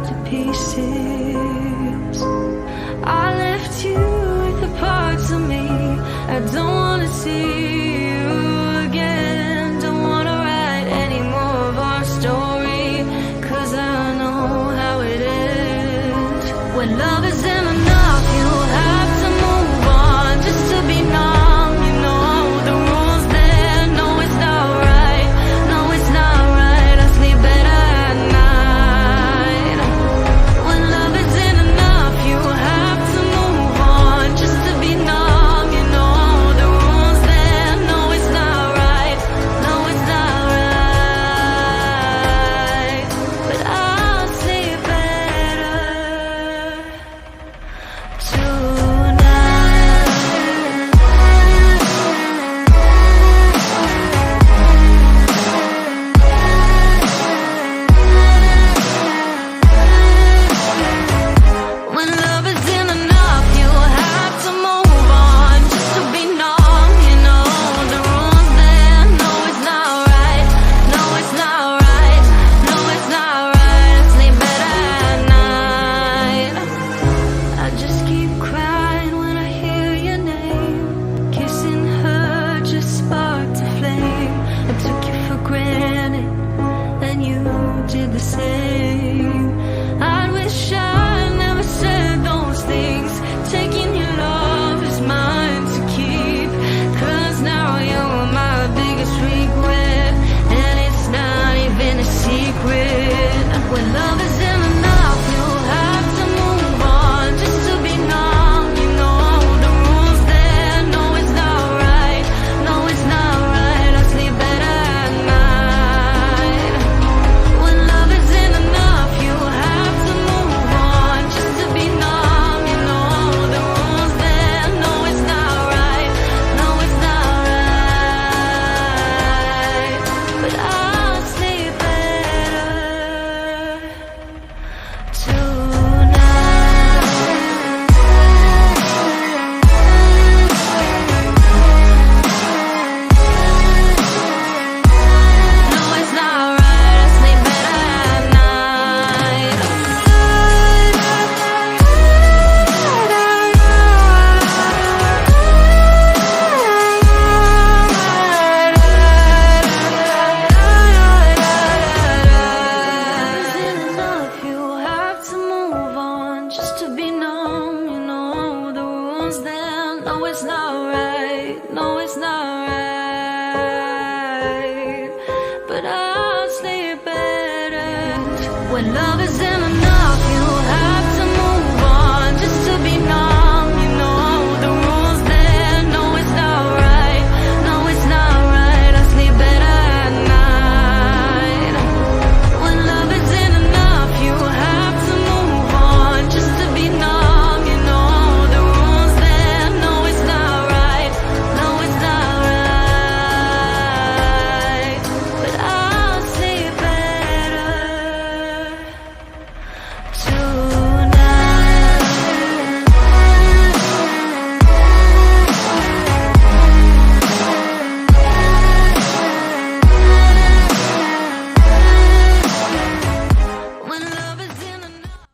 to pieces. I left you with the parts of me I don't wanna see you again. Don't wanna write any more of our story, 'cause I know how it ends. When love isn't enough, you have to move on just to be numb. You know the rules there. No, it's not right. No, it's not right. I sleep better at night. When love isn't enough, you have to move on just to be numb. You know the rules there. No, it's not right. No, it's not right. But I'll sleep better when love isn't enough, you have to move on just to be numb. You know the rules there. No, it's not right. No, it's not right. No, it's not right. I sleep better at night. I just keep crying when I hear your name. Kissing her just sparked a flame. I took you for granted, and you did the same. I wish I never said those things. Taking your love is mine to keep, 'cause now you're my biggest regret, and it's not even a secret. When love isn't enough, you have to move on just to be numb. You know the rules there. No, it's not right. No, it's not right. I sleep better at night. When love isn't enough, you have to move on just to be numb. You know the rules there. No, it's not right. No, it's not right. But I'll sleep better tonight. No, it's not right. I sleep better at night. Isn't enough, you have to move on just to be numb. You know the rules then. No, it's not right. No, it's not right. But I'll sleep better when love isn't enough.